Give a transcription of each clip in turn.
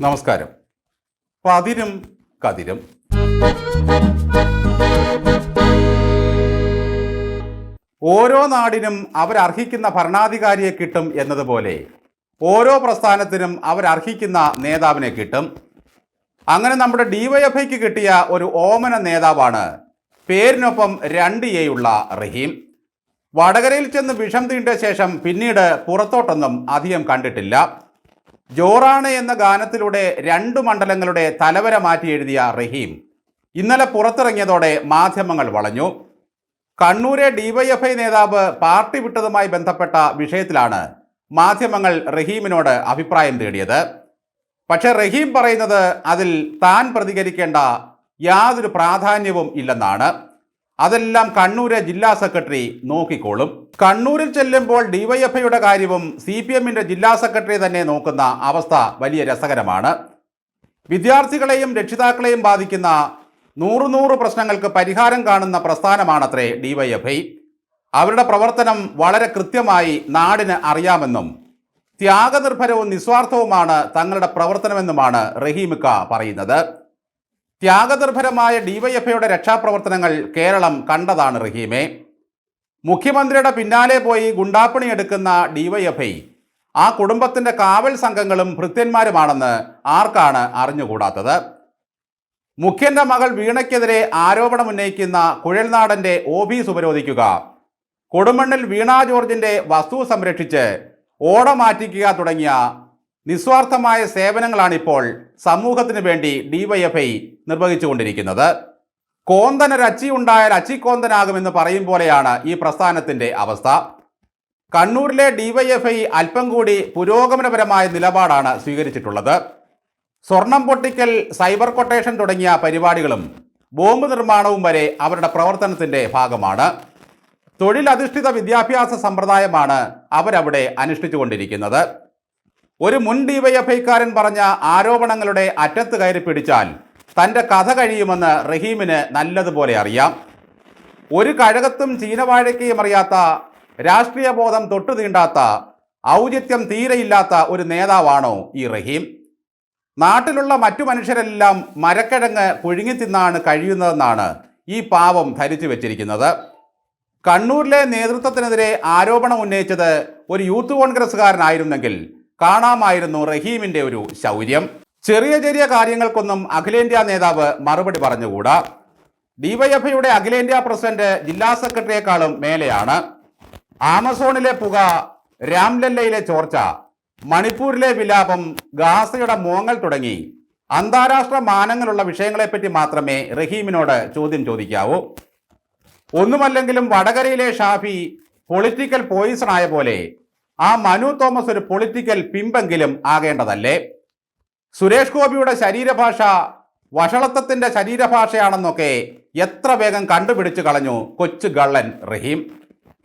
നമസ്കാരം. പതിരും കതിരും. ഓരോ നാടിനും അവരർഹിക്കുന്ന ഭരണാധികാരിയെ കിട്ടും എന്നതുപോലെ ഓരോ പ്രസ്ഥാനത്തിനും അവരർഹിക്കുന്ന നേതാവിനെ കിട്ടും. അങ്ങനെ നമ്മുടെ ഡിവൈഎഫ്ഐക്ക് കിട്ടിയ ഒരു ഓമന നേതാവാണ് പേരിനൊപ്പം 2A ഉള്ള റഹീം. വടകരയിൽ ചെന്ന് വിഷം തീണ്ട ശേഷം പിന്നീട് പുറത്തോട്ടൊന്നും അധികം കണ്ടിട്ടില്ല. ജോറാണ് എന്ന ഗാനത്തിലൂടെ 2 മണ്ഡലങ്ങളുടെ തലവര മാറ്റി എഴുതിയ റഹീം ഇന്നലെ പുറത്തിറങ്ങിയതോടെ മാധ്യമങ്ങൾ വളഞ്ഞു. കണ്ണൂരെ ഡിവൈഎഫ്ഐ നേതാവ് പാർട്ടി വിട്ടതുമായി ബന്ധപ്പെട്ട വിഷയത്തിലാണ് മാധ്യമങ്ങൾ റഹീമിനോട് അഭിപ്രായം തേടിയത്. പക്ഷേ റഹീം പറയുന്നത് അതിൽ താൻ പ്രതികരിക്കേണ്ട യാതൊരു പ്രാധാന്യവും ഇല്ലെന്നാണ്. അതെല്ലാം കണ്ണൂരെ ജില്ലാ സെക്രട്ടറി നോക്കിക്കോളും. കണ്ണൂരിൽ ചെല്ലുമ്പോൾ ഡിവൈഎഫ്ഐയുടെ കാര്യവും CPMന്റെ ജില്ലാ സെക്രട്ടറി തന്നെ നോക്കുന്ന അവസ്ഥ വലിയ രസകരമാണ്. വിദ്യാർത്ഥികളെയും രക്ഷിതാക്കളെയും ബാധിക്കുന്ന 100 പ്രശ്നങ്ങൾക്ക് പരിഹാരം കാണുന്ന പ്രസ്ഥാനമാണത്രേ ഡിവൈഎഫ്ഐ. അവരുടെ പ്രവർത്തനം വളരെ കൃത്യമായി നാടിന് അറിയാമെന്നും ത്യാഗനിർഭരവും നിസ്വാർത്ഥവുമാണ് തങ്ങളുടെ പ്രവർത്തനമെന്നുമാണ് റഹീമിക്ക പറയുന്നത്. ത്യാഗനിർഭരമായ ഡിവൈഎഫ്ഐയുടെ രക്ഷാപ്രവർത്തനങ്ങൾ കേരളം കണ്ടതാണ് റഹീമെ. മുഖ്യമന്ത്രിയുടെ പിന്നാലെ പോയി ഗുണ്ടാപ്പണി എടുക്കുന്ന ഡിവൈഎഫ്ഐ ആ കുടുംബത്തിൻ്റെ കാവൽ സംഘങ്ങളും ഭൃത്യന്മാരുമാണെന്ന് ആർക്കാണ് അറിഞ്ഞുകൂടാത്തത്? മുഖ്യന്റെ മകൾ വീണയ്ക്കെതിരെ ആരോപണമുന്നയിക്കുന്ന കുഴൽനാടൻ്റെ ഓഫീസ് ഉപരോധിക്കുക, കൊടുമണ്ണിൽ വീണ ജോർജിൻ്റെ വസ്തു സംരക്ഷിച്ച് ഓടമാറ്റിക്കുക തുടങ്ങിയ നിസ്വാർത്ഥമായ സേവനങ്ങളാണിപ്പോൾ സമൂഹത്തിന് വേണ്ടി ഡിവൈഎഫ്ഐ നിർവഹിച്ചുകൊണ്ടിരിക്കുന്നത്. കോന്തനൊരച്ചി ഉണ്ടായാൽ അച്ചിക്കോന്തനാകുമെന്ന് പറയും പോലെയാണ് ഈ പ്രസ്ഥാനത്തിൻ്റെ അവസ്ഥ. കണ്ണൂരിലെ ഡിവൈഎഫ്ഐ അല്പം കൂടി പുരോഗമനപരമായ നിലപാടാണ് സ്വീകരിച്ചിട്ടുള്ളത്. സ്വർണം പൊട്ടിക്കൽ, സൈബർ കൊട്ടേഷൻ തുടങ്ങിയ പരിപാടികളും ബോംബ് നിർമ്മാണവും വരെ അവരുടെ പ്രവർത്തനത്തിൻ്റെ ഭാഗമാണ്. തൊഴിലധിഷ്ഠിത വിദ്യാഭ്യാസ സമ്പ്രദായമാണ് അവരവിടെ അനുഷ്ഠിച്ചുകൊണ്ടിരിക്കുന്നത്. ഒരു മുൻ ഡിവൈഎഫ്ഐക്കാരൻ പറഞ്ഞ ആരോപണങ്ങളുടെ അറ്റത്ത് കയറി പിടിച്ചാൽ തൻ്റെ കഥ കഴിയുമെന്ന് റഹീമിന് നല്ലതുപോലെ അറിയാം. ഒരു കഴകത്തും ചീനവാഴയ്ക്കയും അറിയാത്ത, രാഷ്ട്രീയ ബോധം തൊട്ടു തീണ്ടാത്ത, ഔചിത്യം തീരെയില്ലാത്ത ഒരു നേതാവാണോ ഈ റഹീം? നാട്ടിലുള്ള മറ്റു മനുഷ്യരെല്ലാം മരക്കിഴങ്ങ് പുഴുങ്ങി തിന്നാണ് കഴിയുന്നതെന്നാണ് ഈ പാവം ധരിച്ചു വെച്ചിരിക്കുന്നത്. കണ്ണൂരിലെ നേതൃത്വത്തിനെതിരെ ആരോപണം ഉന്നയിച്ചത് ഒരു യൂത്ത് കോൺഗ്രസ്സുകാരനായിരുന്നെങ്കിൽ കാണാമായിരുന്നു റഹീമിൻ്റെ ഒരു ശൗര്യം. ചെറിയ ചെറിയ കാര്യങ്ങൾക്കൊന്നും അഖിലേന്ത്യാ നേതാവ് മറുപടി പറഞ്ഞുകൂടാ. ഡിവൈഎഫ്ഐയുടെ അഖിലേന്ത്യാ പ്രസിഡന്റ് ജില്ലാ സെക്രട്ടറിയേക്കാളും മേലെയാണ്. ആമസോണിലെ പുക, രാംലല്ലയിലെ ചോർച്ച, മണിപ്പൂരിലെ വിലാപം, ഗാസയുടെ മോങ്ങൽ തുടങ്ങി അന്താരാഷ്ട്ര മാനങ്ങളുള്ള വിഷയങ്ങളെപ്പറ്റി മാത്രമേ റഹീമിനോട് ചോദ്യം ചോദിക്കാവൂ. ഒന്നുമല്ലെങ്കിലും വടകരയിലെ ഷാഫി പൊളിറ്റിക്കൽ പോയിസൺ ആയ പോലെ ആ മനു തോമസ് ഒരു പൊളിറ്റിക്കൽ പിമ്പെങ്കിലും ആകേണ്ടതല്ലേ? സുരേഷ് ഗോപിയുടെ ശരീരഭാഷ വഷളത്വത്തിൻ്റെ ശരീരഭാഷയാണെന്നൊക്കെ എത്ര വേഗം കണ്ടുപിടിച്ചു കളഞ്ഞു കൊച്ചു ഗള്ളൻ റഹീം.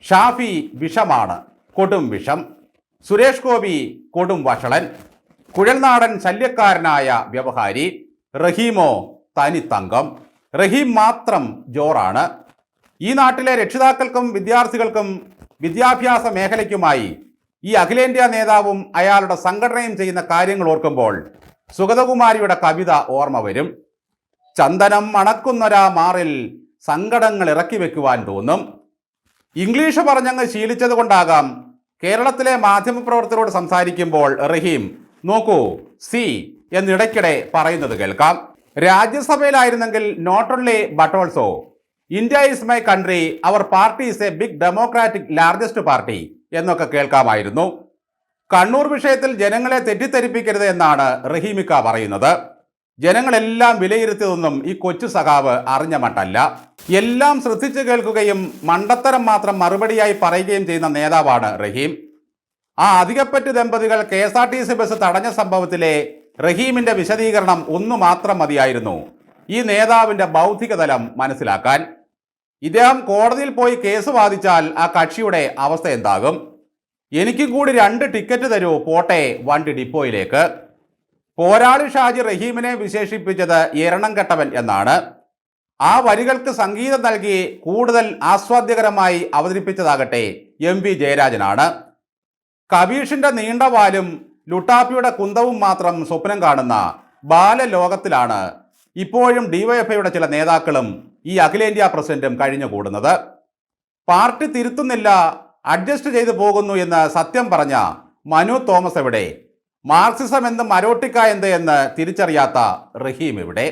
ഷാഫി വിഷമാണ്, കൊടും വിഷം. സുരേഷ് ഗോപി കൊടും വഷളൻ. കുഴൽനാടൻ ശല്യക്കാരനായ വ്യവഹാരി. റഹീമോ തനിത്തങ്കം. റഹീം മാത്രം ജോറാണ്. ഈ നാട്ടിലെ രക്ഷിതാക്കൾക്കും വിദ്യാർത്ഥികൾക്കും വിദ്യാഭ്യാസ മേഖലയ്ക്കുമായി ഈ അഖിലേന്ത്യാ നേതാവും അയാളുടെ സംഘടനയും ചെയ്യുന്ന കാര്യങ്ങൾ ഓർക്കുമ്പോൾ സുഗതകുമാരിയുടെ കവിത ഓർമ്മ വരും. ചന്ദനം മണക്കുന്നൊരാ മാറിൽ സങ്കടങ്ങൾ ഇറക്കി വെക്കുവാൻ തോന്നും. ഇംഗ്ലീഷ് പറഞ്ഞങ്ങ് ശീലിച്ചത് കൊണ്ടാകാം കേരളത്തിലെ മാധ്യമപ്രവർത്തകരോട് സംസാരിക്കുമ്പോൾ റഹീം നോക്കൂ സി എന്നിടയ്ക്കിടെ പറയുന്നത് കേൾക്കാം. രാജ്യസഭയിലായിരുന്നെങ്കിൽ not only but also India is my country, അവർ party is a big democratic largest party എന്നൊക്കെ കേൾക്കാമായിരുന്നു. കണ്ണൂർ വിഷയത്തിൽ ജനങ്ങളെ തെറ്റിദ്ധരിപ്പിക്കരുത് എന്നാണ് റഹീമിക്ക പറയുന്നത്. ജനങ്ങളെല്ലാം വിലയിരുത്തിയതൊന്നും ഈ കൊച്ചു സഖാവ് അറിഞ്ഞ മട്ടല്ല. എല്ലാം ശ്രദ്ധിച്ചു കേൾക്കുകയും മണ്ടത്തരം മാത്രം മറുപടിയായി പറയുകയും ചെയ്യുന്ന നേതാവാണ് റഹീം. ആ അധികപ്പറ്റ് ദമ്പതികൾ KSRTC ബസ് തടഞ്ഞ സംഭവത്തിലെ റഹീമിൻ്റെ വിശദീകരണം ഒന്നു മാത്രം മതിയായിരുന്നു ഈ നേതാവിൻ്റെ ബൗദ്ധിക തലം മനസ്സിലാക്കാൻ. ഇദ്ദേഹം കോടതിയിൽ പോയി കേസ് വാദിച്ചാൽ ആ കക്ഷിയുടെ അവസ്ഥ എന്താകും? എനിക്കും കൂടി 2 ടിക്കറ്റ് തരൂ, പോട്ടെ വണ്ടി ഡിപ്പോയിലേക്ക്. പോരാളി ഷാജി റഹീമിനെ വിശേഷിപ്പിച്ചത് എരണം കെട്ടവൻ എന്നാണ്. ആ വരികൾക്ക് സംഗീതം നൽകി കൂടുതൽ ആസ്വാദ്യകരമായി അവതരിപ്പിച്ചതാകട്ടെ MV ജയരാജനാണ്. കബീഷിൻ്റെ നീണ്ട വാലും ലുട്ടാപ്പിയുടെ കുന്തവും മാത്രം സ്വപ്നം കാണുന്ന ബാലലോകത്തിലാണ് ഇപ്പോഴും ഡിവൈഎഫ്ഐയുടെ ചില നേതാക്കളും ഈ അഖിലേന്ത്യാ പ്രസിഡന്റും കഴിഞ്ഞുകൂടുന്നത്. പാർട്ടി തിരുത്തുന്നില്ല, അഡ്ജസ്റ്റ് ചെയ്തു പോകുന്നു എന്ന് സത്യം പറഞ്ഞ മനു തോമസ് എവിടെ? മാർക്സിസം എന്ത് മരോട്ടിക്ക എന്ത് എന്ന് തിരിച്ചറിയാത്ത റഹീം എവിടെ?